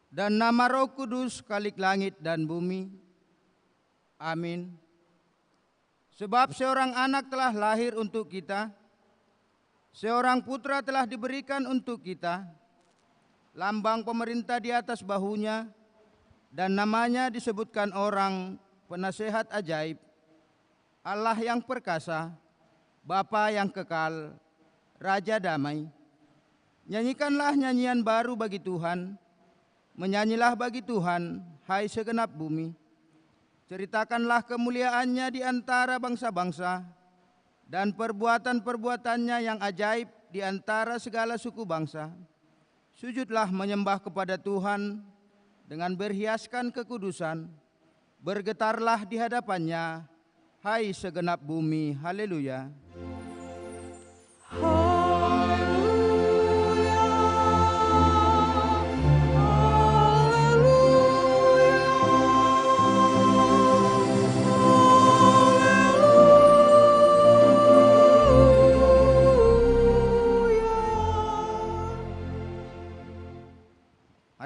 dan nama Roh Kudus Khalik langit dan bumi. Amin. Sebab seorang anak telah lahir untuk kita, seorang putra telah diberikan untuk kita, lambang pemerintah di atas bahunya, dan namanya disebutkan orang Penasehat Ajaib, Allah yang perkasa, Bapa yang kekal, Raja damai. Nyanyikanlah nyanyian baru bagi Tuhan, menyanyilah bagi Tuhan, hai segenap bumi. Ceritakanlah kemuliaannya di antara bangsa-bangsa, dan perbuatan-perbuatannya yang ajaib di antara segala suku bangsa. Sujudlah menyembah kepada Tuhan dengan berhiaskan kekudusan, bergetarlah di hadapannya, hai segenap bumi. Haleluya.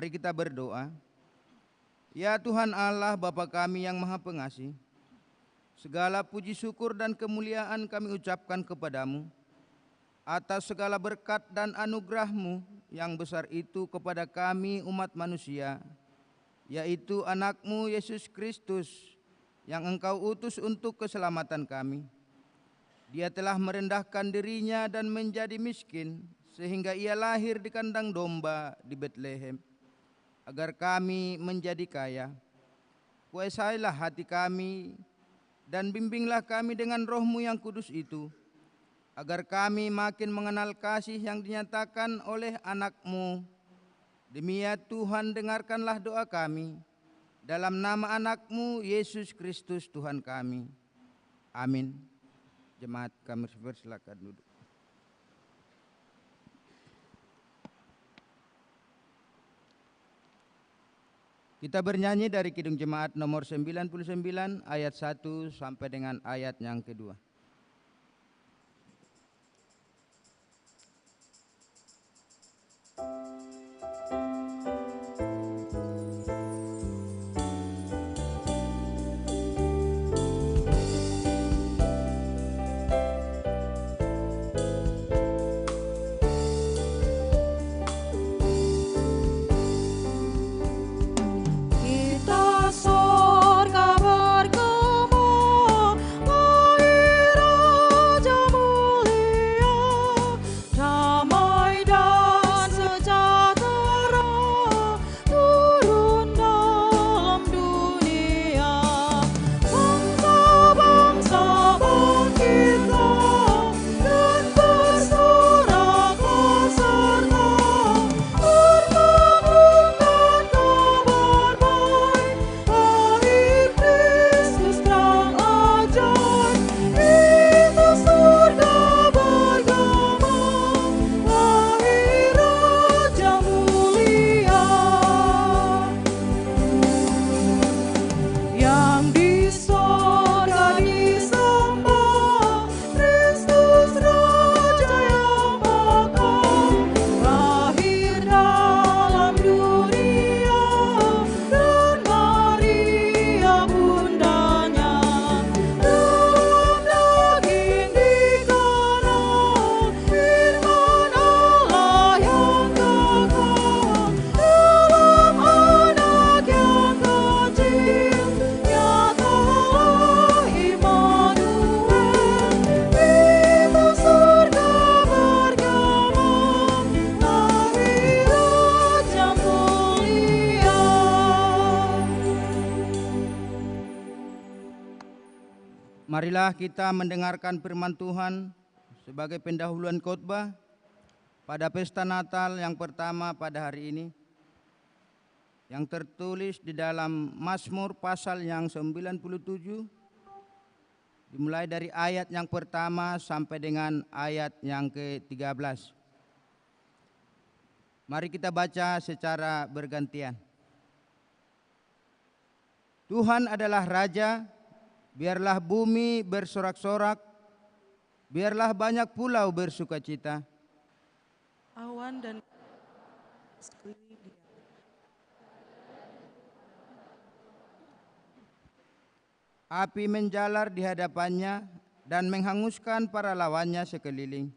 Mari kita berdoa. Ya Tuhan Allah Bapa kami yang Maha Pengasih, segala puji syukur dan kemuliaan kami ucapkan kepadamu atas segala berkat dan anugerah-Mu yang besar itu kepada kami umat manusia, yaitu anak-Mu Yesus Kristus yang Engkau utus untuk keselamatan kami. Dia telah merendahkan dirinya dan menjadi miskin, sehingga Ia lahir di kandang domba di Betlehem, agar kami menjadi kaya. Kuasailah hati kami dan bimbinglah kami dengan Roh-Mu yang kudus itu, agar kami makin mengenal kasih yang dinyatakan oleh anak-Mu. Demi ya Tuhan, dengarkanlah doa kami, dalam nama anak-Mu Yesus Kristus Tuhan kami. Amin. Jemaat kami silakan duduk. Kita bernyanyi dari Kidung Jemaat nomor 99 ayat 1 sampai dengan ayat yang kedua. Marilah kita mendengarkan firman Tuhan sebagai pendahuluan khotbah pada pesta Natal yang pertama pada hari ini, yang tertulis di dalam Mazmur pasal yang 97, dimulai dari ayat yang pertama sampai dengan ayat yang ke-13. Mari kita baca secara bergantian. Tuhan adalah Raja, biarlah bumi bersorak-sorak, biarlah banyak pulau bersukacita. Awan dan sekeliling dia. Api menjalar di hadapannya dan menghanguskan para lawannya sekeliling.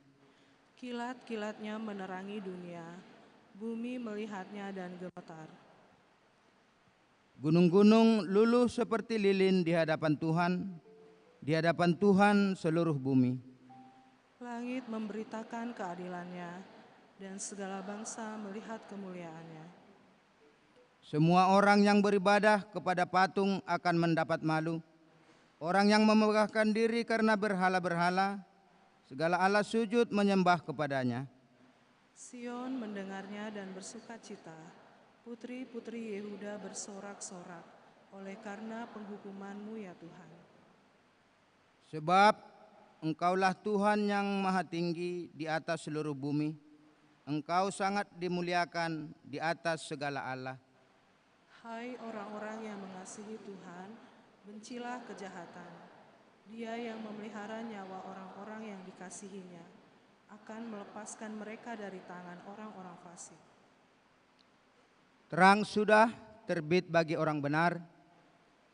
Kilat-kilatnya menerangi dunia, bumi melihatnya dan gemetar. Gunung-gunung luluh seperti lilin di hadapan Tuhan seluruh bumi. Langit memberitakan keadilannya, dan segala bangsa melihat kemuliaannya. Semua orang yang beribadah kepada patung akan mendapat malu. Orang yang memegahkan diri karena berhala-berhala, segala Allah sujud menyembah kepadanya. Sion mendengarnya dan bersukacita. Putri-putri Yehuda bersorak-sorak oleh karena penghukuman-Mu ya Tuhan. Sebab Engkaulah Tuhan yang maha tinggi di atas seluruh bumi. Engkau sangat dimuliakan di atas segala Allah. Hai orang-orang yang mengasihi Tuhan, bencilah kejahatan. Dia yang memelihara nyawa orang-orang yang dikasihinya akan melepaskan mereka dari tangan orang-orang fasik. Terang sudah terbit bagi orang benar,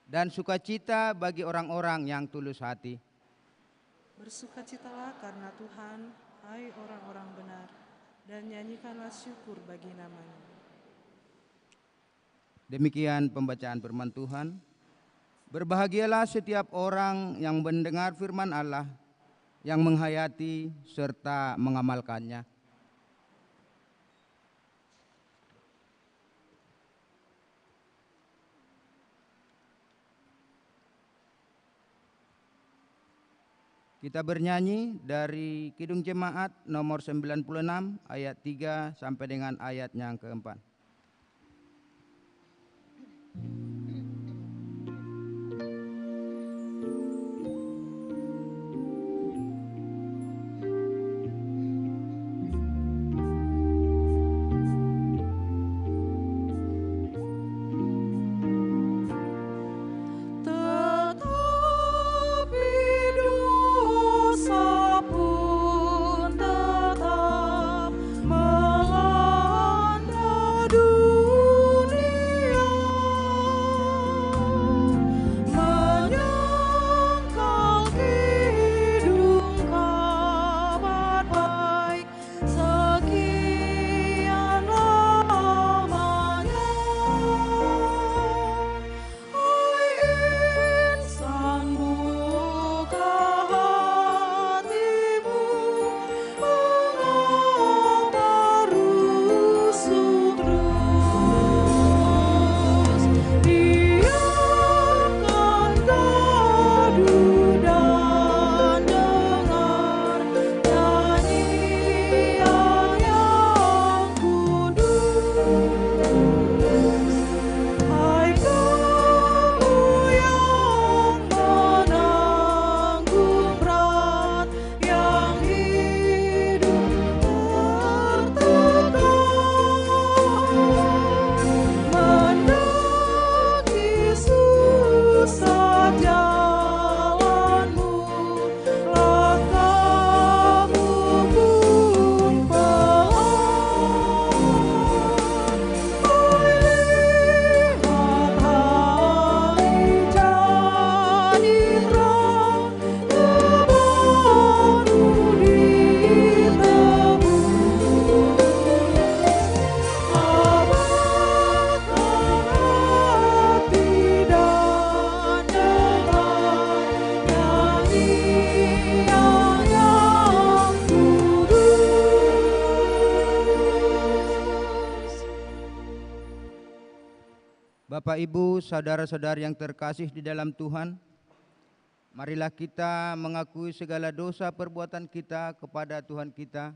dan sukacita bagi orang-orang yang tulus hati. Bersukacitalah karena Tuhan, hai orang-orang benar, dan nyanyikanlah syukur bagi namanya. Demikian pembacaan firman Tuhan. Berbahagialah setiap orang yang mendengar firman Allah, yang menghayati serta mengamalkannya. Kita bernyanyi dari Kidung Jemaat nomor 96 ayat 3 sampai dengan ayat yang keempat. Bapak, Ibu, saudara-saudara yang terkasih di dalam Tuhan, marilah kita mengakui segala dosa perbuatan kita kepada Tuhan kita,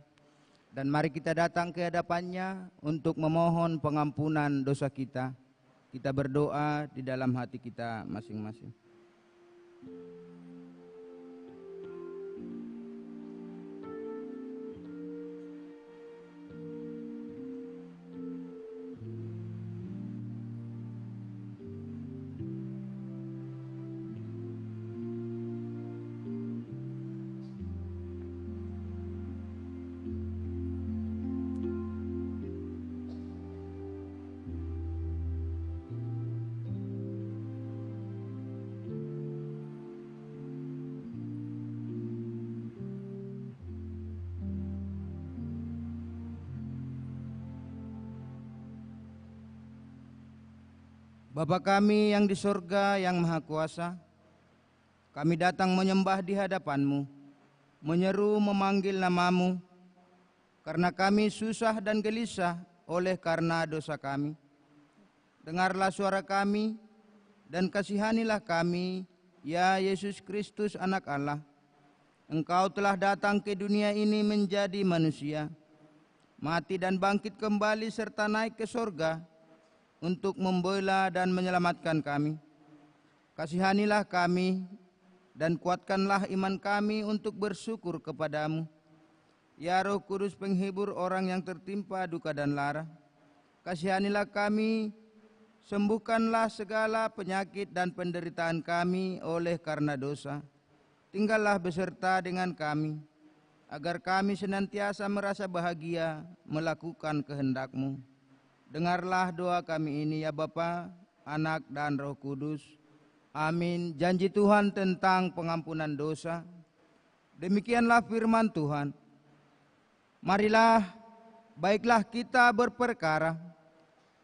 dan mari kita datang ke hadapan-Nya untuk memohon pengampunan dosa kita. Kita berdoa di dalam hati kita masing-masing. Bapa kami yang di sorga yang maha kuasa, kami datang menyembah di hadapan-Mu, menyeru memanggil nama-Mu, karena kami susah dan gelisah oleh karena dosa kami. Dengarlah suara kami dan kasihanilah kami, ya Yesus Kristus anak Allah. Engkau telah datang ke dunia ini menjadi manusia, mati dan bangkit kembali serta naik ke sorga untuk membela dan menyelamatkan kami. Kasihanilah kami dan kuatkanlah iman kami untuk bersyukur kepadamu. Ya Roh Kudus penghibur orang yang tertimpa duka dan lara, kasihanilah kami, sembuhkanlah segala penyakit dan penderitaan kami oleh karena dosa. Tinggallah beserta dengan kami, agar kami senantiasa merasa bahagia melakukan kehendak-Mu. Dengarlah doa kami ini ya Bapa, Anak dan Roh Kudus. Amin. Janji Tuhan tentang pengampunan dosa. Demikianlah firman Tuhan. Marilah, baiklah kita berperkara,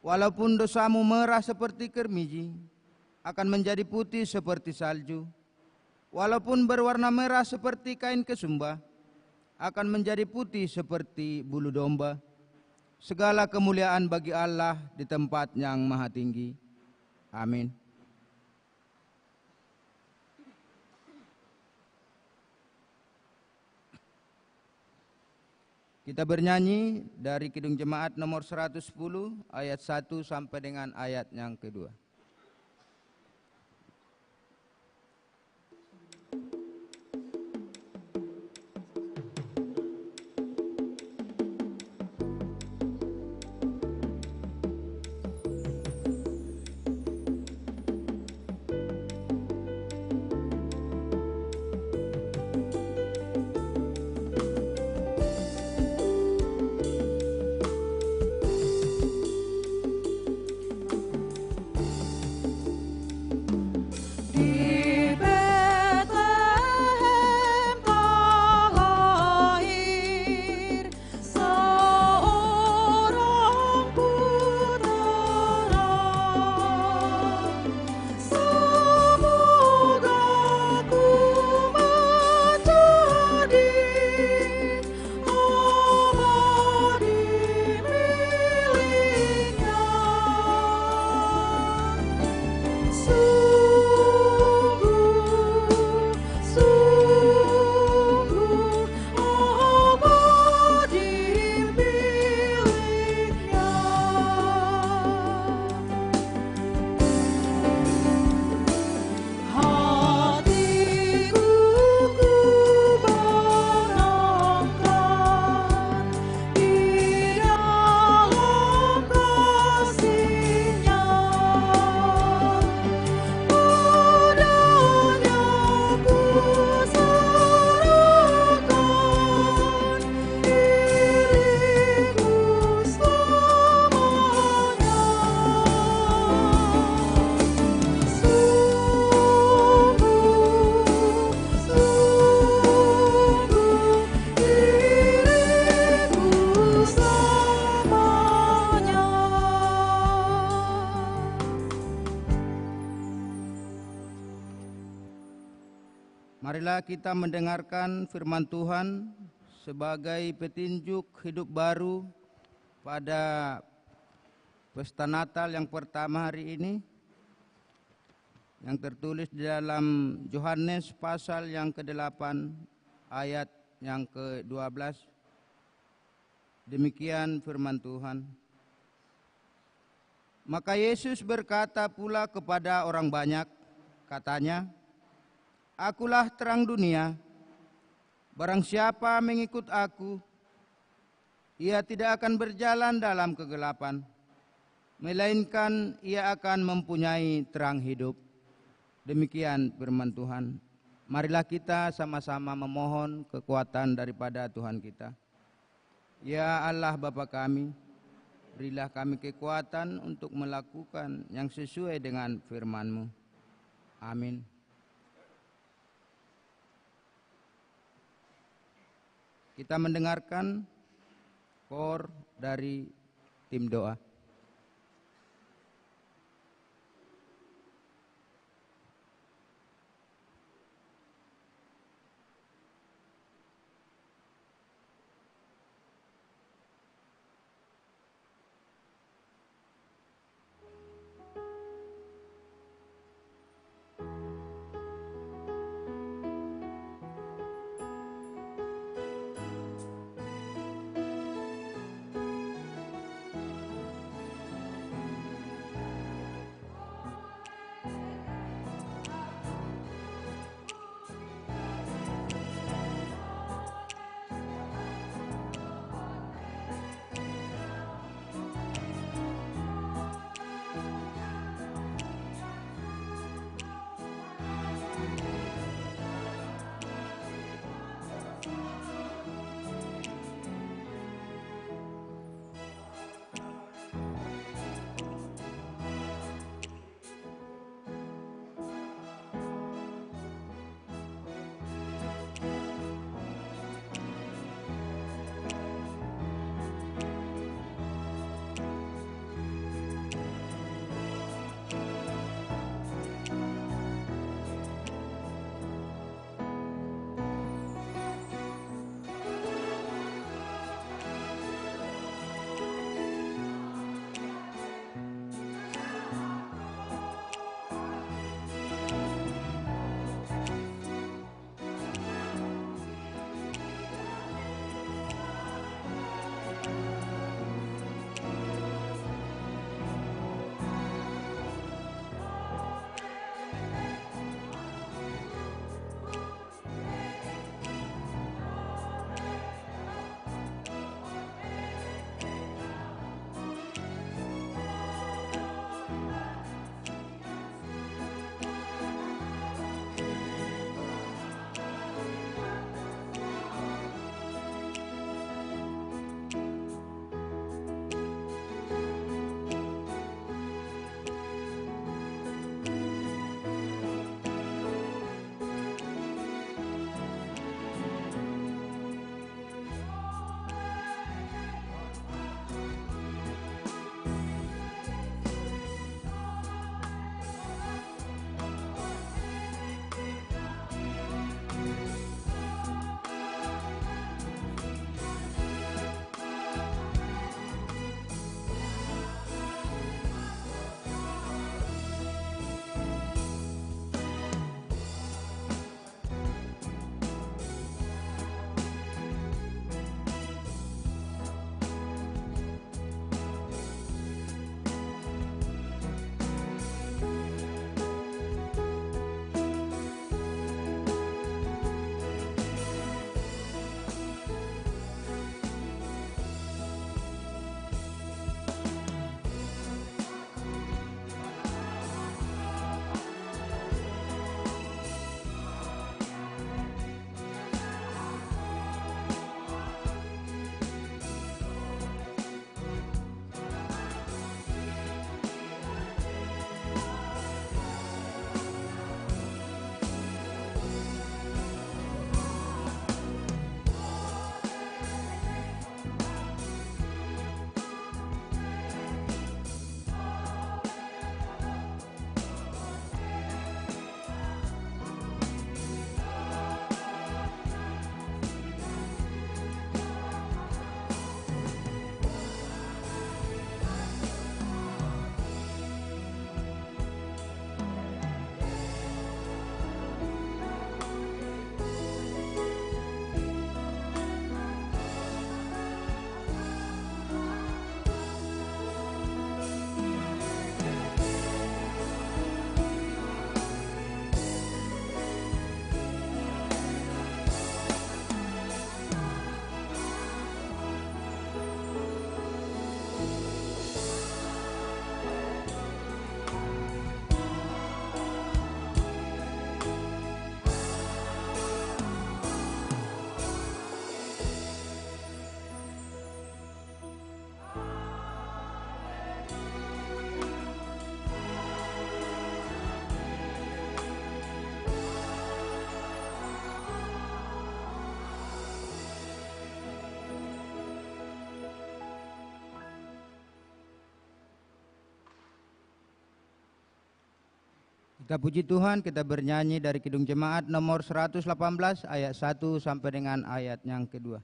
walaupun dosamu merah seperti kermiji, akan menjadi putih seperti salju. Walaupun berwarna merah seperti kain kesumba, akan menjadi putih seperti bulu domba. Segala kemuliaan bagi Allah di tempat yang maha tinggi. Amin. Kita bernyanyi dari Kidung Jemaat nomor 110 ayat 1 sampai dengan ayat yang kedua. Marilah kita mendengarkan firman Tuhan sebagai petunjuk hidup baru pada pesta Natal yang pertama hari ini, yang tertulis di dalam Yohanes pasal yang ke-8 ayat yang ke-12. Demikian firman Tuhan. Maka Yesus berkata pula kepada orang banyak, katanya, Akulah terang dunia, barang siapa mengikut aku, ia tidak akan berjalan dalam kegelapan, melainkan ia akan mempunyai terang hidup. Demikian firman Tuhan. Marilah kita sama-sama memohon kekuatan daripada Tuhan kita. Ya Allah Bapa kami, berilah kami kekuatan untuk melakukan yang sesuai dengan firman-Mu. Amin. Kita mendengarkan kor dari tim doa. Kita puji Tuhan, kita bernyanyi dari Kidung Jemaat nomor 118 ayat 1 sampai dengan ayat yang kedua.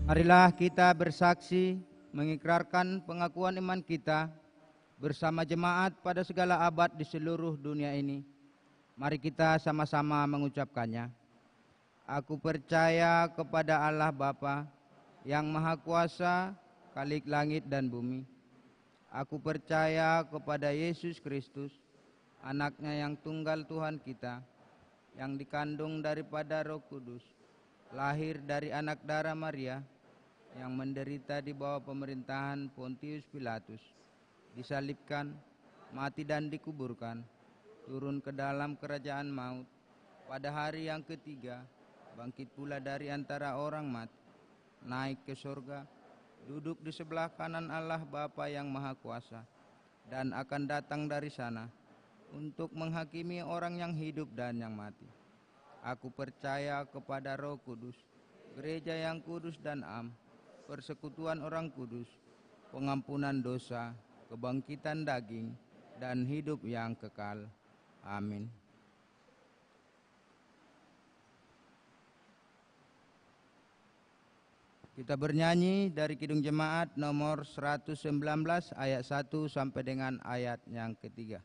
Marilah kita bersaksi mengikrarkan pengakuan iman kita bersama jemaat pada segala abad di seluruh dunia ini. Mari kita sama-sama mengucapkannya. Aku percaya kepada Allah Bapa yang Maha Kuasa, Khalik langit dan bumi. Aku percaya kepada Yesus Kristus, anaknya yang tunggal Tuhan kita, yang dikandung daripada Roh Kudus, lahir dari anak darah Maria, yang menderita di bawah pemerintahan Pontius Pilatus, disalibkan, mati dan dikuburkan, turun ke dalam kerajaan maut, pada hari yang ketiga, bangkit pula dari antara orang mati, naik ke surga, duduk di sebelah kanan Allah Bapa yang Maha Kuasa, dan akan datang dari sana untuk menghakimi orang yang hidup dan yang mati. Aku percaya kepada Roh Kudus, gereja yang kudus dan am, persekutuan orang kudus, pengampunan dosa, kebangkitan daging, dan hidup yang kekal. Amin. Kita bernyanyi dari Kidung Jemaat nomor 119 ayat 1 sampai dengan ayat yang ketiga.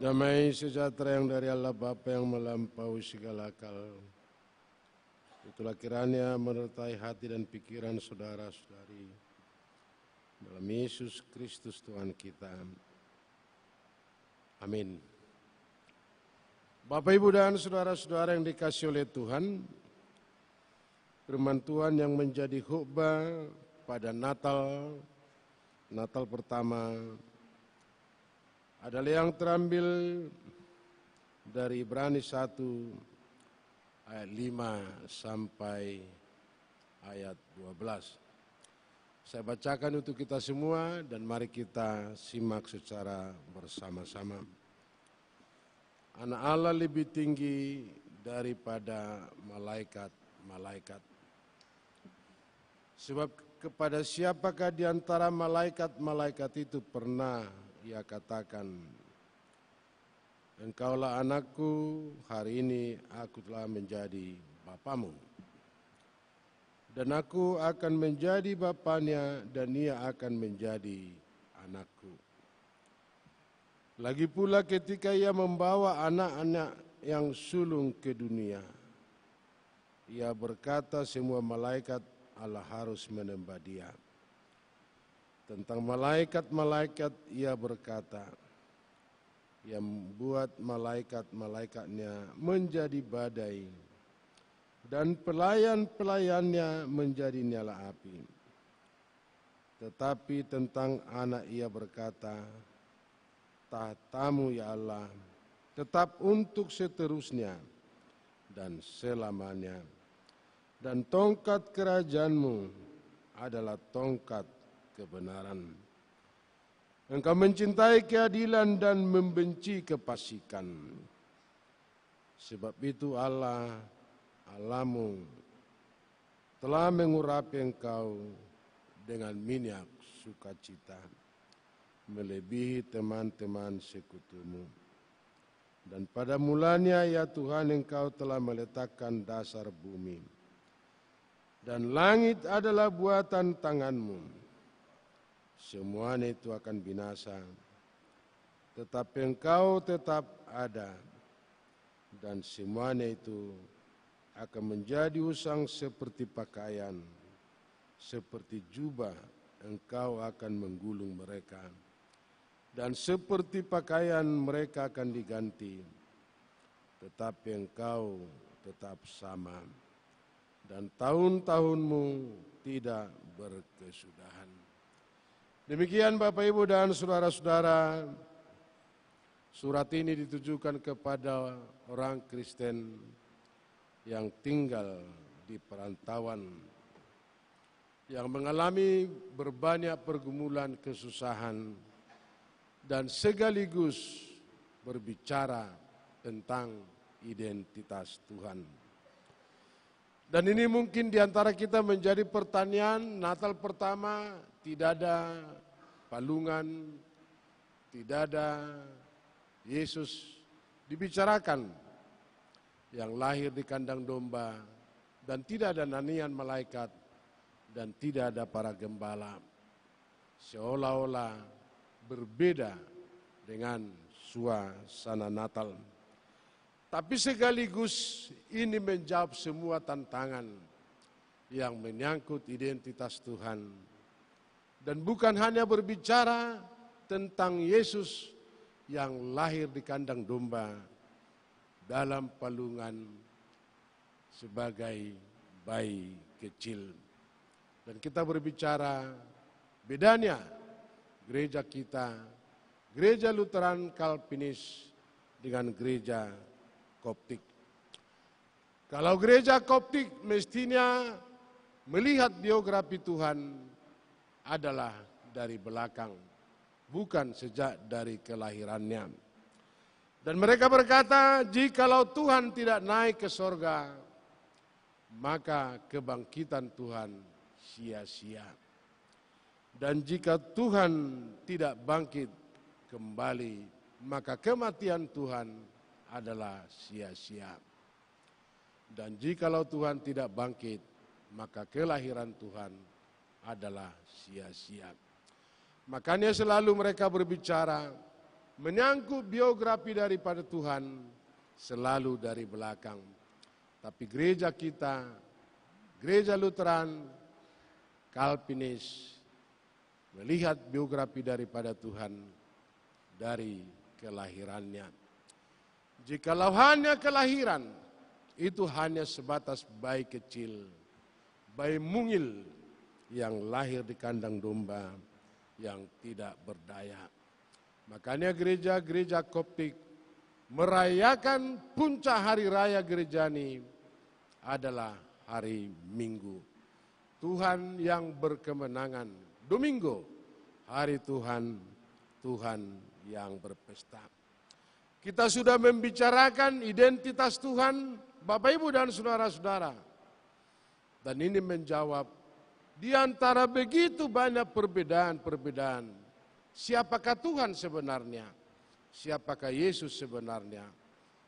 Damai sejahtera yang dari Allah Bapa yang melampaui segala akal, itulah kiranya menyertai hati dan pikiran saudara-saudari dalam Yesus Kristus Tuhan kita. Amin. Bapak, Ibu, dan saudara-saudara yang dikasihi oleh Tuhan, firman Tuhan yang menjadi khotbah pada Natal pertama adalah yang terambil dari Ibrani 1 ayat 5 sampai ayat 12. Saya bacakan untuk kita semua dan mari kita simak secara bersama-sama. Anak Allah lebih tinggi daripada malaikat-malaikat. Sebab kepada siapakah di antara malaikat-malaikat itu pernah ia katakan, engkaulah anakku, hari ini aku telah menjadi bapamu. Dan aku akan menjadi bapanya dan ia akan menjadi anakku. Lagi pula ketika ia membawa anak-anak yang sulung ke dunia, ia berkata semua malaikat Allah harus menyembah dia. Tentang malaikat-malaikat ia berkata, ia membuat malaikat-malaikatnya menjadi badai dan pelayan-pelayannya menjadi nyala api. Tetapi tentang anak ia berkata, tahtamu ya Allah tetap untuk seterusnya dan selamanya. Dan tongkat kerajaanmu adalah tongkat kebenaran. Engkau mencintai keadilan dan membenci kefasikan. Sebab itu Allahmu telah mengurapi engkau dengan minyak sukacita, melebihi teman-teman sekutumu. Dan pada mulanya ya Tuhan engkau telah meletakkan dasar bumi, dan langit adalah buatan tanganmu. Semuanya itu akan binasa, tetapi engkau tetap ada, dan semuanya itu akan menjadi usang seperti pakaian, seperti jubah engkau akan menggulung mereka, dan seperti pakaian mereka akan diganti, tetapi engkau tetap sama, dan tahun-tahunmu tidak berkesudahan. Demikian Bapak Ibu dan saudara-saudara, surat ini ditujukan kepada orang Kristen yang tinggal di perantauan, yang mengalami berbanyak pergumulan kesusahan, dan sekaligus berbicara tentang identitas Tuhan. Dan ini mungkin di antara kita menjadi pertanyaan, Natal pertama tidak ada palungan, tidak ada Yesus dibicarakan yang lahir di kandang domba, dan tidak ada nanian malaikat, dan tidak ada para gembala. Seolah-olah berbeda dengan suasana Natal. Tapi sekaligus ini menjawab semua tantangan yang menyangkut identitas Tuhan. Dan bukan hanya berbicara tentang Yesus yang lahir di kandang domba dalam palungan sebagai bayi kecil. Dan kita berbicara bedanya gereja kita, gereja Lutheran Kalvinis dengan gereja Koptik. Kalau gereja Koptik mestinya melihat biografi Tuhan adalah dari belakang, bukan sejak dari kelahirannya. Dan mereka berkata, jikalau Tuhan tidak naik ke sorga, maka kebangkitan Tuhan sia-sia. Dan jika Tuhan tidak bangkit kembali, maka kematian Tuhan adalah sia-sia. Dan jikalau Tuhan tidak bangkit, maka kelahiran Tuhan adalah sia-sia. Makanya selalu mereka berbicara menyangkut biografi daripada Tuhan selalu dari belakang. Tapi gereja kita, gereja Lutheran Kalvinis, melihat biografi daripada Tuhan dari kelahirannya. Jikalau hanya kelahiran, itu hanya sebatas bayi kecil, bayi mungil yang lahir di kandang domba yang tidak berdaya. Makanya gereja-gereja Koptik merayakan puncak hari raya Gerejani adalah hari Minggu. Tuhan yang berkemenangan. Domingo, hari Tuhan, Tuhan yang berpesta. Kita sudah membicarakan identitas Tuhan, Bapak Ibu dan saudara-saudara. Dan ini menjawab di antara begitu banyak perbedaan-perbedaan. Siapakah Tuhan sebenarnya? Siapakah Yesus sebenarnya?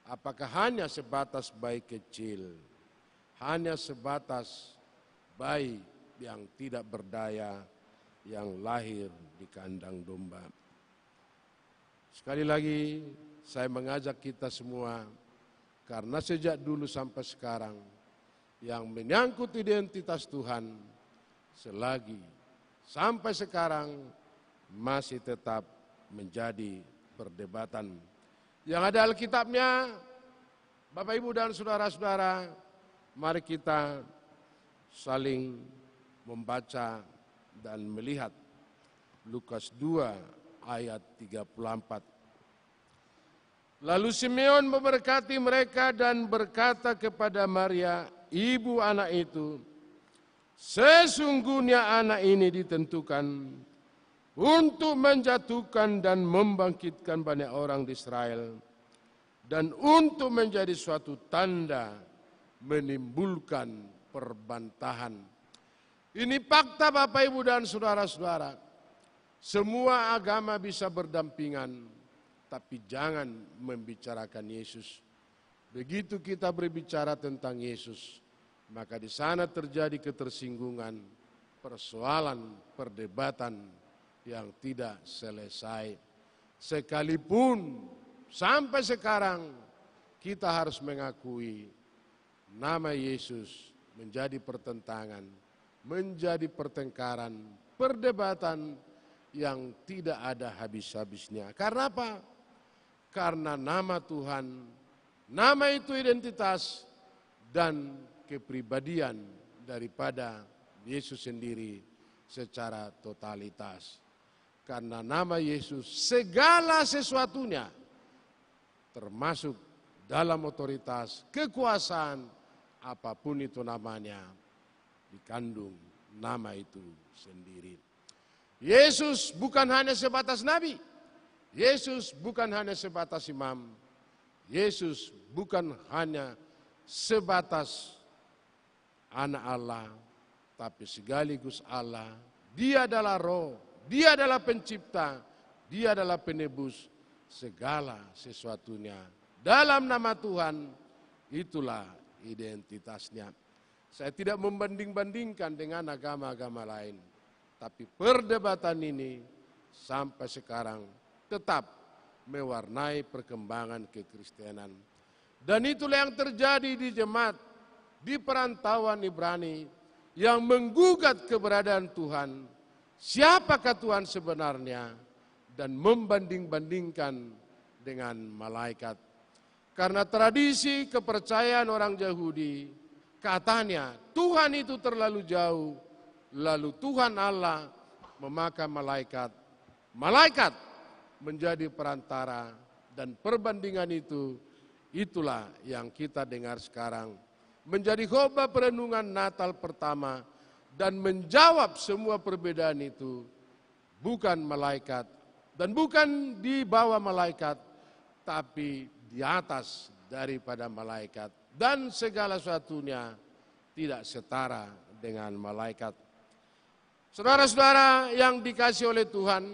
Apakah hanya sebatas bayi kecil? Hanya sebatas bayi yang tidak berdaya, yang lahir di kandang domba. Sekali lagi saya mengajak kita semua, karena sejak dulu sampai sekarang yang menyangkut identitas Tuhan selagi sampai sekarang masih tetap menjadi perdebatan. Yang ada Alkitabnya, Bapak Ibu dan saudara-saudara, mari kita saling membaca dan melihat Lukas 2 ayat 34. Lalu Simeon memberkati mereka dan berkata kepada Maria, ibu anak itu, sesungguhnya anak ini ditentukan untuk menjatuhkan dan membangkitkan banyak orang di Israel, dan untuk menjadi suatu tanda menimbulkan perbantahan. Ini fakta Bapak Ibu dan saudara-saudara. Semua agama bisa berdampingan, tapi jangan membicarakan Yesus. Begitu kita berbicara tentang Yesus, maka di sana terjadi ketersinggungan, persoalan, perdebatan yang tidak selesai. Sekalipun sampai sekarang kita harus mengakui nama Yesus menjadi pertentangan, menjadi pertengkaran, perdebatan yang tidak ada habis-habisnya. Karena apa? Karena nama Tuhan, nama itu identitas dan kepribadian daripada Yesus sendiri secara totalitas. Karena nama Yesus segala sesuatunya, termasuk dalam otoritas, kekuasaan, apapun itu namanya, dikandung nama itu sendiri. Yesus bukan hanya sebatas nabi. Yesus bukan hanya sebatas imam. Yesus bukan hanya sebatas anak Allah, tapi sekaligus Allah. Dia adalah roh, dia adalah pencipta, dia adalah penebus segala sesuatunya. Dalam nama Tuhan, itulah identitasnya. Saya tidak membanding-bandingkan dengan agama-agama lain, tapi perdebatan ini sampai sekarang tetap mewarnai perkembangan kekristenan. Dan itulah yang terjadi di jemaat, di perantauan Ibrani, yang menggugat keberadaan Tuhan. Siapakah Tuhan sebenarnya? Dan membanding-bandingkan dengan malaikat. Karena tradisi kepercayaan orang Yahudi, katanya Tuhan itu terlalu jauh, lalu Tuhan Allah memakai malaikat. Malaikat menjadi perantara, dan perbandingan itu, itulah yang kita dengar sekarang. Menjadi khotbah perenungan Natal pertama, dan menjawab semua perbedaan itu, bukan malaikat, dan bukan di bawah malaikat, tapi di atas daripada malaikat. Dan segala sesuatunya tidak setara dengan malaikat. Saudara-saudara yang dikasihi oleh Tuhan,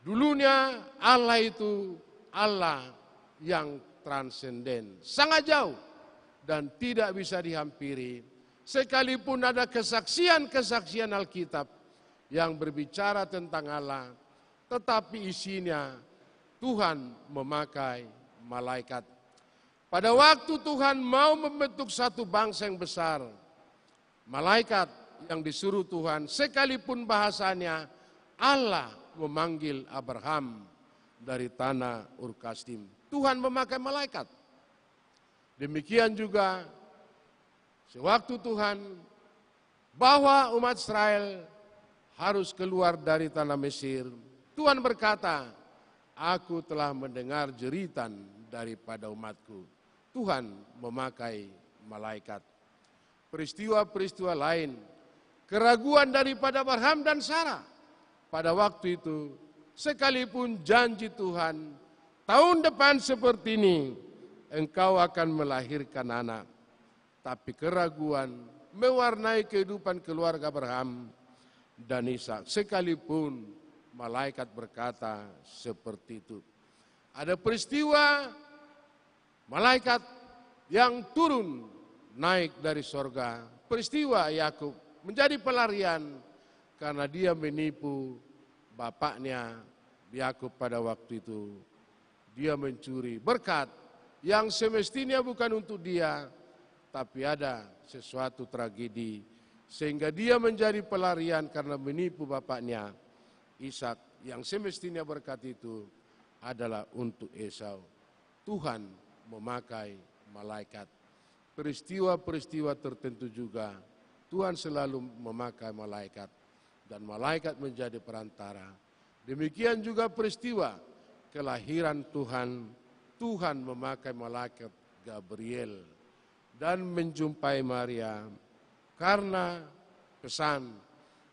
dulunya Allah itu Allah yang transenden, sangat jauh dan tidak bisa dihampiri. Sekalipun ada kesaksian-kesaksian Alkitab yang berbicara tentang Allah, tetapi isinya Tuhan memakai malaikat. Pada waktu Tuhan mau membentuk satu bangsa yang besar, malaikat yang disuruh Tuhan, sekalipun bahasanya Allah memanggil Abraham dari tanah Ur Kasdim, Tuhan memakai malaikat. Demikian juga sewaktu Tuhan bahwa umat Israel harus keluar dari tanah Mesir, Tuhan berkata aku telah mendengar jeritan daripada umatku. Tuhan memakai malaikat. Peristiwa-peristiwa lain, keraguan daripada Abraham dan Sarah. Pada waktu itu, sekalipun janji Tuhan, tahun depan seperti ini, engkau akan melahirkan anak. Tapi keraguan mewarnai kehidupan keluarga Abraham dan Ishak. Sekalipun malaikat berkata seperti itu. Ada peristiwa malaikat yang turun naik dari sorga. Peristiwa Yakub menjadi pelarian karena dia menipu bapaknya Yakub pada waktu itu. Dia mencuri berkat yang semestinya bukan untuk dia, tapi ada sesuatu tragedi sehingga dia menjadi pelarian karena menipu bapaknya Ishak, yang semestinya berkat itu adalah untuk Esau. Tuhan memakai malaikat. Peristiwa-peristiwa tertentu juga Tuhan selalu memakai malaikat dan malaikat menjadi perantara. Demikian juga peristiwa kelahiran Tuhan, Tuhan memakai malaikat Gabriel dan menjumpai Maria karena pesan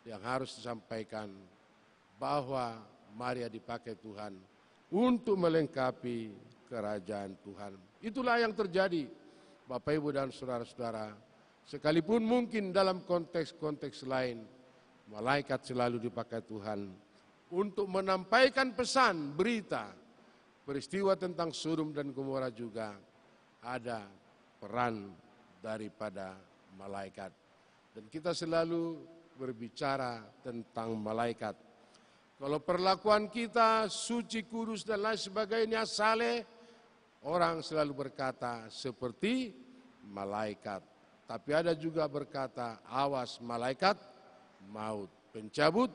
yang harus disampaikan bahwa Maria dipakai Tuhan untuk melengkapi kerajaan Tuhan. Itulah yang terjadi, Bapak, Ibu, dan saudara-saudara. Sekalipun mungkin dalam konteks-konteks lain, malaikat selalu dipakai Tuhan untuk menampaikan pesan, berita, peristiwa tentang Sodom dan Gomora juga ada peran daripada malaikat. Dan kita selalu berbicara tentang malaikat. Kalau perlakuan kita suci, kudus, dan lain sebagainya saleh, orang selalu berkata seperti malaikat. Tapi ada juga berkata, awas malaikat maut, pencabut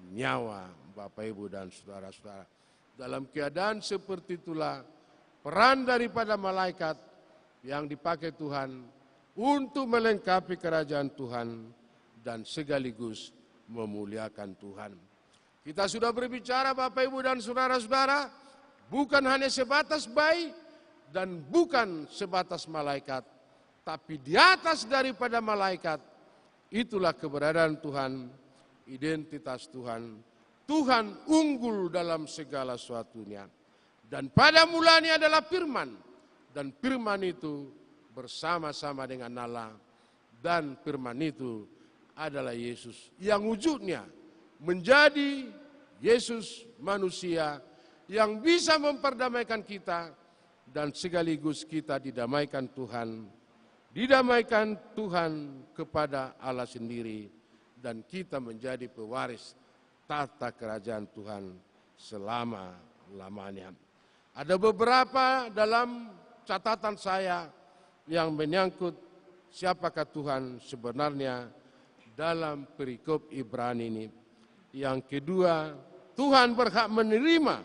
nyawa, Bapak, Ibu, dan saudara-saudara. Dalam keadaan seperti itulah peran daripada malaikat yang dipakai Tuhan untuk melengkapi kerajaan Tuhan dan sekaligus memuliakan Tuhan. Kita sudah berbicara, Bapak, Ibu, dan saudara-saudara, bukan hanya sebatas bayi dan bukan sebatas malaikat, tapi di atas daripada malaikat, itulah keberadaan Tuhan, identitas Tuhan. Tuhan unggul dalam segala sesuatunya. Dan pada mulanya adalah firman. Dan firman itu bersama-sama dengan Allah. Dan firman itu adalah Yesus. Yang wujudnya menjadi Yesus manusia yang bisa memperdamaikan kita. Dan sekaligus kita didamaikan Tuhan. Didamaikan Tuhan kepada Allah sendiri. Dan kita menjadi pewaris tata kerajaan Tuhan selama-lamanya. Ada beberapa dalam catatan saya yang menyangkut siapakah Tuhan sebenarnya dalam perikop Ibrani ini. Yang kedua, Tuhan berhak menerima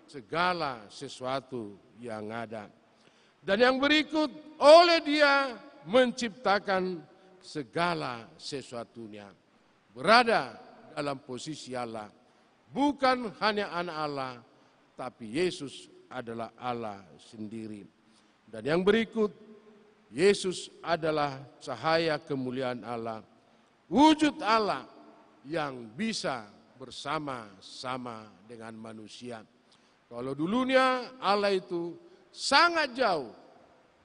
segala sesuatu yang ada. Dan yang berikut, oleh Dia menciptakan segala sesuatunya. Berada dalam posisi Allah. Bukan hanya anak Allah, tapi Yesus adalah Allah sendiri. Dan yang berikut, Yesus adalah cahaya kemuliaan Allah. Wujud Allah yang bisa bersama-sama dengan manusia. Kalau dulunya Allah itu sangat jauh,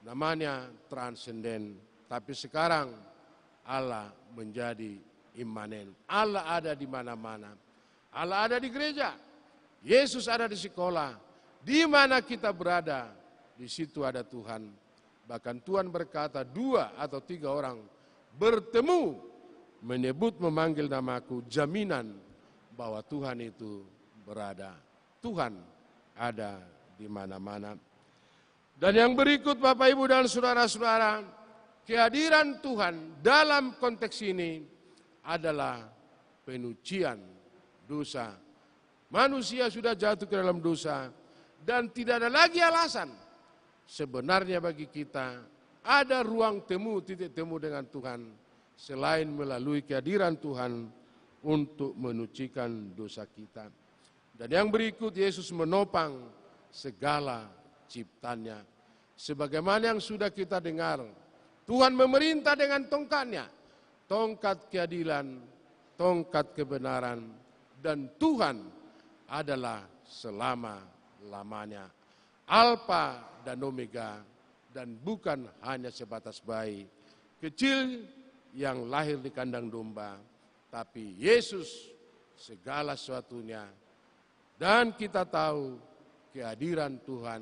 namanya transenden. Tapi sekarang Allah menjadi imanen. Allah ada di mana-mana. Allah ada di gereja. Yesus ada di sekolah. Di mana kita berada, di situ ada Tuhan. Bahkan Tuhan berkata, 2 atau 3 orang bertemu, menyebut memanggil namaku, jaminan bahwa Tuhan itu berada. Tuhan ada di mana-mana. Dan yang berikut, Bapak, Ibu, dan saudara-saudara, kehadiran Tuhan dalam konteks ini adalah penyucian dosa. Manusia sudah jatuh ke dalam dosa dan tidak ada lagi alasan sebenarnya bagi kita ada ruang temu, titik temu dengan Tuhan selain melalui kehadiran Tuhan untuk menyucikan dosa kita. Dan yang berikut, Yesus menopang segala ciptanya. Sebagaimana yang sudah kita dengar, Tuhan memerintah dengan tongkatnya, tongkat keadilan, tongkat kebenaran, dan Tuhan adalah selama-lamanya, Alfa dan Omega, dan bukan hanya sebatas bayi kecil yang lahir di kandang domba, tapi Yesus segala sesuatunya. Dan kita tahu kehadiran Tuhan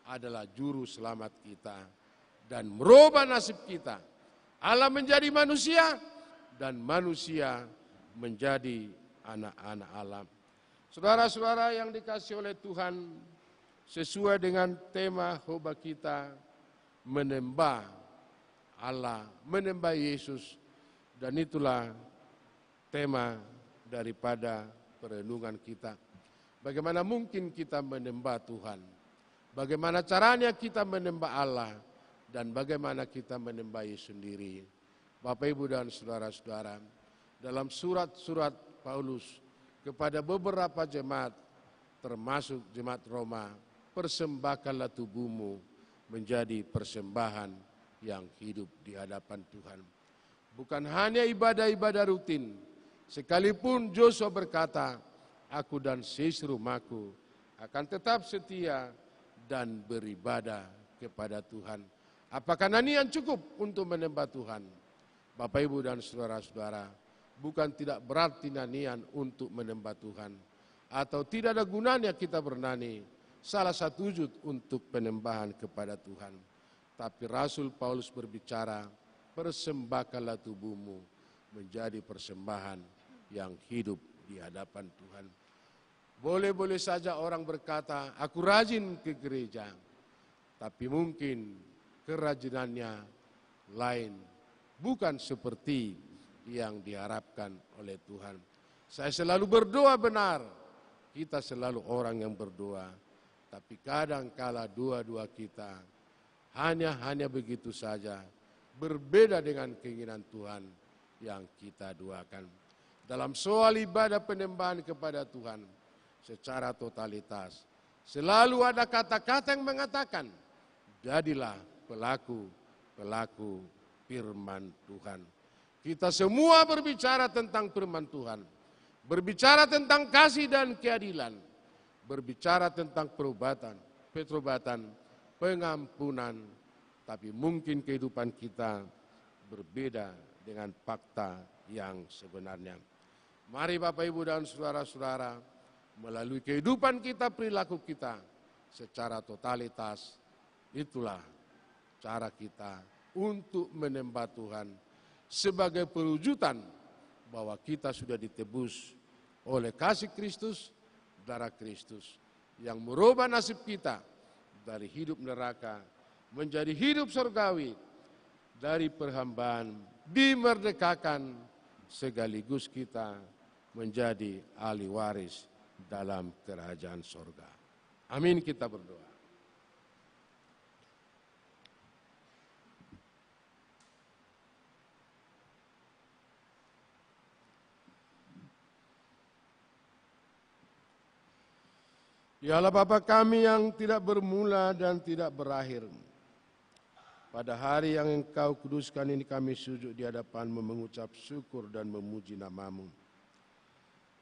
adalah juru selamat kita dan merubah nasib kita. Allah menjadi manusia dan manusia menjadi anak-anak Allah. Saudara-saudara yang dikasihi oleh Tuhan, sesuai dengan tema khotbah kita, menyembah Allah, menyembah Yesus, dan itulah tema daripada perenungan kita. Bagaimana mungkin kita menyembah Tuhan? Bagaimana caranya kita menyembah Allah? Dan bagaimana kita menyembah Yesus sendiri? Bapak, Ibu, dan saudara-saudara, dalam surat-surat Paulus kepada beberapa jemaat, termasuk jemaat Roma, persembahkanlah tubuhmu menjadi persembahan yang hidup di hadapan Tuhan. Bukan hanya ibadah-ibadah rutin, sekalipun Joshua berkata, aku dan seisi rumahku akan tetap setia dan beribadah kepada Tuhan. Apakah nanian cukup untuk menyembah Tuhan? Bapak, Ibu, dan saudara-saudara, bukan tidak berarti nanian untuk menyembah Tuhan, atau tidak ada gunanya kita bernani, salah satu wujud untuk penyembahan kepada Tuhan. Tapi Rasul Paulus berbicara, persembahkanlah tubuhmu menjadi persembahan yang hidup di hadapan Tuhan. Boleh-boleh saja orang berkata, aku rajin ke gereja, tapi mungkin kerajinannya lain, bukan seperti yang diharapkan oleh Tuhan. Saya selalu berdoa benar, kita selalu orang yang berdoa, tapi kadang-kala doa-doa kita hanya begitu saja, berbeda dengan keinginan Tuhan yang kita doakan. Dalam soal ibadah penyembahan kepada Tuhan secara totalitas, selalu ada kata-kata yang mengatakan, jadilah pelaku firman Tuhan. Kita semua berbicara tentang firman Tuhan, berbicara tentang kasih dan keadilan, berbicara tentang pertobatan, pengampunan, tapi mungkin kehidupan kita berbeda dengan fakta yang sebenarnya. Mari Bapak, Ibu, dan saudara-saudara, melalui kehidupan kita, perilaku kita secara totalitas, itulah cara kita untuk menyembah Tuhan sebagai perwujudan bahwa kita sudah ditebus oleh kasih Kristus, darah Kristus yang merubah nasib kita dari hidup neraka menjadi hidup surgawi, dari perhambaan dimerdekakan, sekaligus kita menjadi ahli waris dalam kerajaan surga. Amin, kita berdoa. Ya Allah Bapa kami yang tidak bermula dan tidak berakhir, pada hari yang Engkau kuduskan ini kami sujud di hadapan-Mu mengucap syukur dan memuji nama-Mu.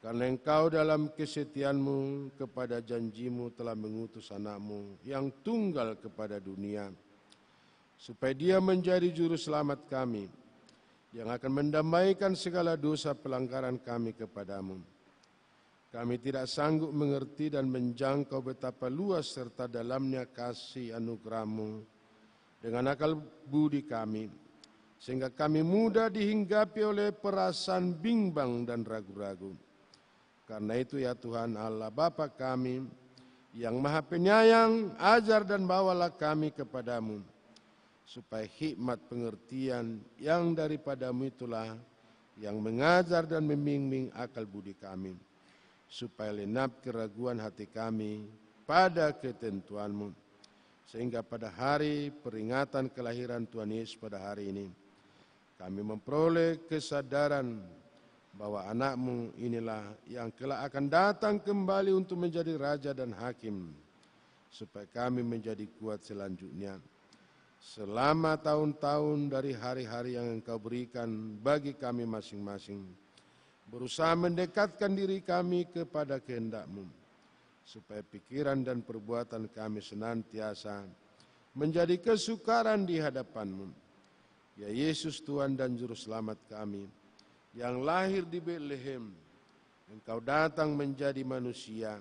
Karena Engkau dalam kesetiaan-Mu kepada janji-Mu telah mengutus anak-Mu yang tunggal kepada dunia, supaya Dia menjadi juru selamat kami, yang akan mendamaikan segala dosa pelanggaran kami kepadamu. Kami tidak sanggup mengerti dan menjangkau betapa luas serta dalamnya kasih anugerah-Mu dengan akal budi kami, sehingga kami mudah dihinggapi oleh perasaan bimbang dan ragu-ragu. Karena itu ya Tuhan Allah Bapa kami yang Maha Penyayang, ajar dan bawalah kami kepadamu, supaya hikmat pengertian yang daripada-Mu itulah yang mengajar dan membimbing akal budi kami, supaya lenap keraguan hati kami pada ketentuan-Mu, sehingga pada hari peringatan kelahiran Tuhan Yesus pada hari ini, kami memperoleh kesadaran bahwa anak-Mu inilah yang kelak akan datang kembali untuk menjadi Raja dan Hakim, supaya kami menjadi kuat selanjutnya. Selama tahun-tahun dari hari-hari yang Engkau berikan bagi kami masing-masing, berusaha mendekatkan diri kami kepada kehendak-Mu, supaya pikiran dan perbuatan kami senantiasa menjadi kesukaran di hadapan-Mu. Ya Yesus, Tuhan dan Juru Selamat kami, yang lahir di Betlehem, Engkau datang menjadi manusia,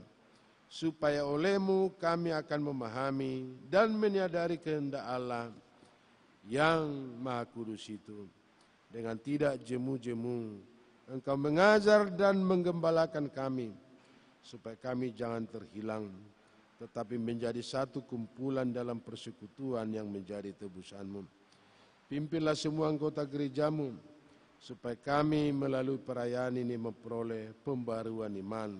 supaya oleh-Mu kami akan memahami dan menyadari kehendak Allah yang Maha Kudus itu. Dengan tidak jemu-jemu, Engkau mengajar dan menggembalakan kami, supaya kami jangan terhilang, tetapi menjadi satu kumpulan dalam persekutuan yang menjadi tebusan-Mu. Pimpinlah semua anggota gereja-Mu, supaya kami melalui perayaan ini memperoleh pembaruan iman,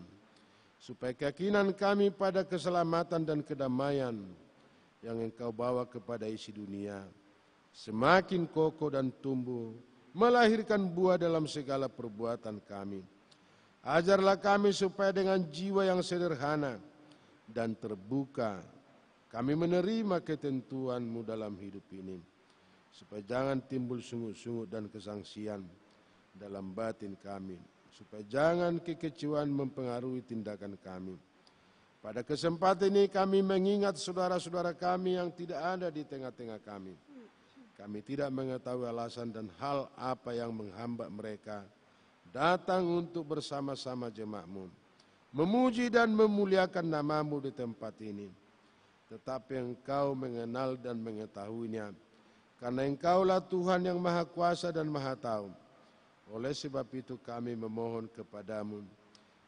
supaya keyakinan kami pada keselamatan dan kedamaian yang Engkau bawa kepada isi dunia semakin kokoh dan tumbuh, melahirkan buah dalam segala perbuatan kami. Ajarlah kami supaya dengan jiwa yang sederhana dan terbuka kami menerima ketentuan-Mu dalam hidup ini, supaya jangan timbul sungut-sungut dan kesangsian dalam batin kami, supaya jangan kekecewaan mempengaruhi tindakan kami. Pada kesempatan ini kami mengingat saudara-saudara kami yang tidak ada di tengah-tengah kami. Kami tidak mengetahui alasan dan hal apa yang menghambat mereka datang untuk bersama-sama jemaat-Mu, memuji dan memuliakan nama-Mu di tempat ini. Tetapi Engkau mengenal dan mengetahuinya, karena Engkaulah Tuhan yang Maha Kuasa dan Maha Tahu. Oleh sebab itu kami memohon kepadamu,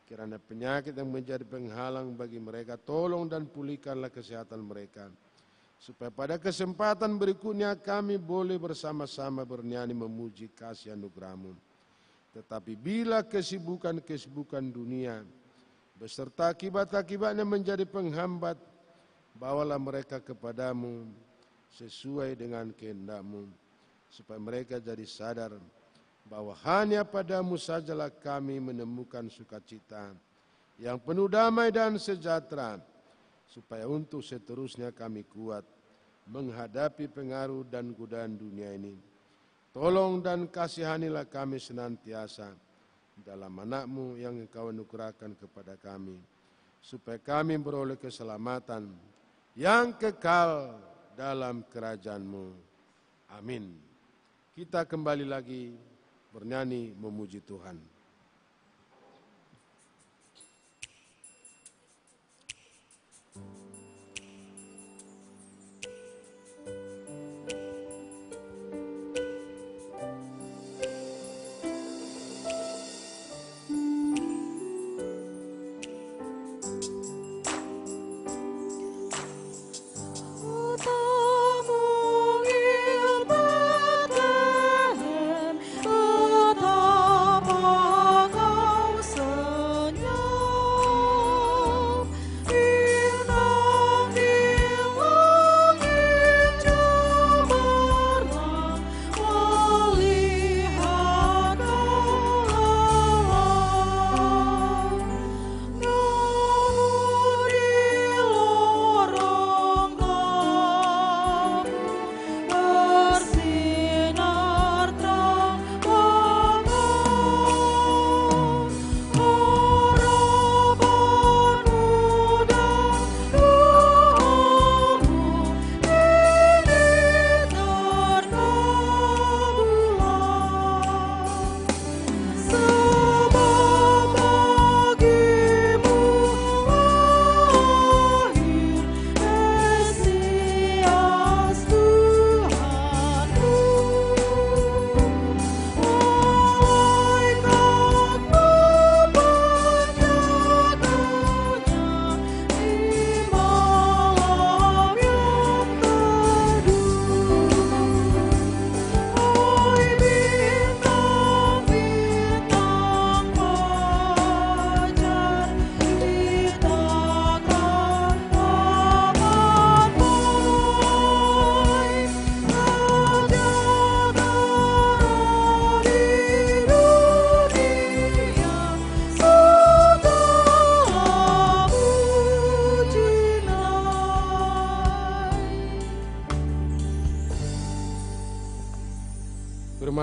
kiranya penyakit yang menjadi penghalang bagi mereka, tolong dan pulihkanlah kesehatan mereka, supaya pada kesempatan berikutnya kami boleh bersama-sama bernyanyi memuji kasih anugerah-Mu. Tetapi bila kesibukan-kesibukan dunia beserta akibat-akibatnya menjadi penghambat, bawalah mereka kepadamu sesuai dengan kehendak-Mu, supaya mereka jadi sadar bahwa hanya padamu sajalah kami menemukan sukacita yang penuh damai dan sejahtera, supaya untuk seterusnya kami kuat menghadapi pengaruh dan godaan dunia ini. Tolong dan kasihanilah kami senantiasa dalam anak-Mu yang Engkau anugerahkan kepada kami, supaya kami beroleh keselamatan yang kekal dalam kerajaan-Mu. Amin. Kita kembali lagi bernyanyi memuji Tuhan. Betapa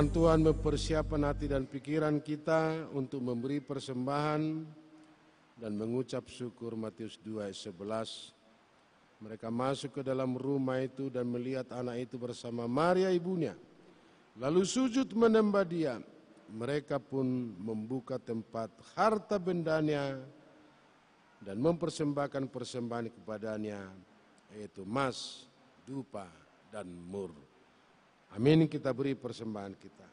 Firman Tuhan mempersiapkan hati dan pikiran kita untuk memberi persembahan dan mengucap syukur. Matius 2 ayat 11. Mereka masuk ke dalam rumah itu dan melihat anak itu bersama Maria ibunya, lalu sujud menyembah dia. Mereka pun membuka tempat harta bendanya dan mempersembahkan persembahan kepadanya, yaitu emas, dupa, dan mur. Amin. Kita beri persembahan kita.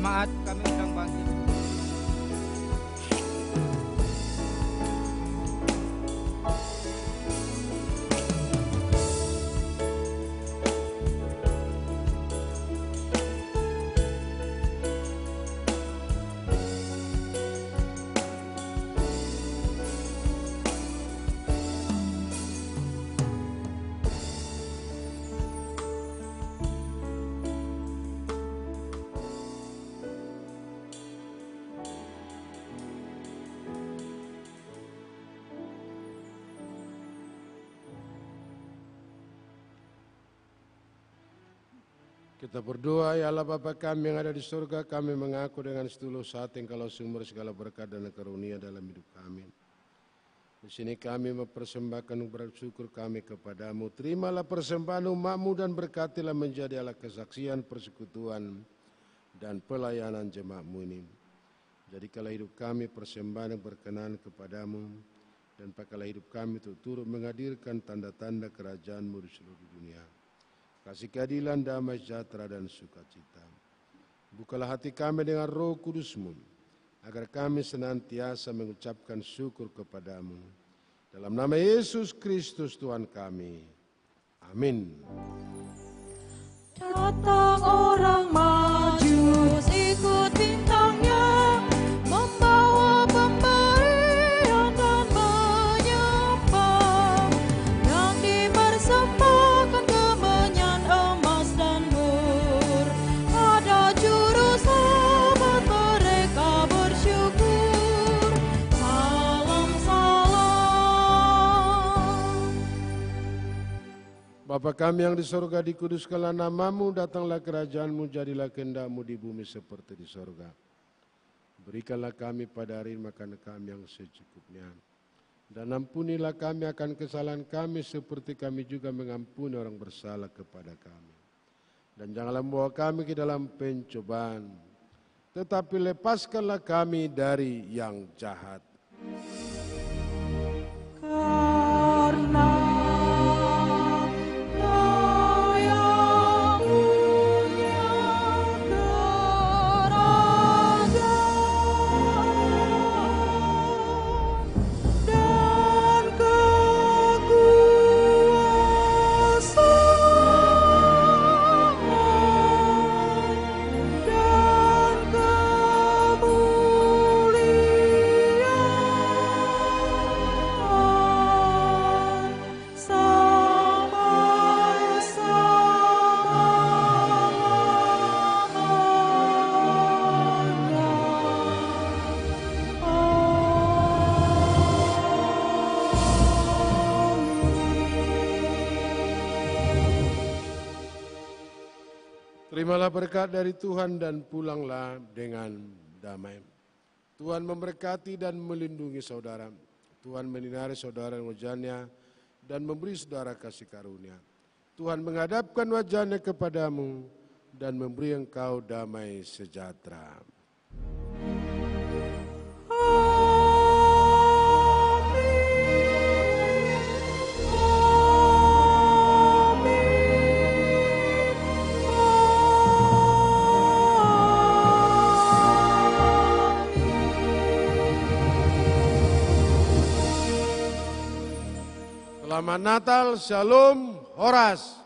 Jemaat kami undang bangkit. Kita berdoa, ya Allah Bapa kami yang ada di surga, kami mengaku dengan setulus hati Engkau sumber segala berkat dan karunia dalam hidup kami. Di sini kami mempersembahkan bersyukur kami kepadamu. Terimalah persembahan umat-Mu dan berkatilah menjadi alat kesaksian, persekutuan, dan pelayanan jemaat-Mu ini. Jadikanlah hidup kami persembahan yang berkenan kepadamu, dan pakailah hidup kami untuk turut menghadirkan tanda-tanda kerajaan-Mu di seluruh dunia. Kasih keadilan, damai sejahtera dan sukacita. Bukalah hati kami dengan Roh Kudus-Mu, agar kami senantiasa mengucapkan syukur kepadamu. Dalam nama Yesus Kristus Tuhan kami. Amin. Datang orang Majus ikut bintangnya, membawa pemberian dan menyembah, yang dipersembahkan kemenyan emas dan mur. Pada juru selamat mereka bersyukur. Salam salam. Bapa kami yang di sorga, dikuduskanlah namamu, datanglah kerajaanmu, jadilah kehendak-mu di bumi seperti di sorga. Berikanlah kami pada hari ini makan kami yang secukupnya. Dan ampunilah kami akan kesalahan kami seperti kami juga mengampuni orang bersalah kepada kami. Dan janganlah membawa kami ke dalam pencobaan, tetapi lepaskanlah kami dari yang jahat. Karena terimalah berkat dari Tuhan dan pulanglah dengan damai. Tuhan memberkati dan melindungi saudara. Tuhan menyinari saudara dengan wajahnya dan memberi saudara kasih karunia. Tuhan menghadapkan wajahnya kepadamu dan memberi engkau damai sejahtera. Selamat Natal, Shalom, Horas.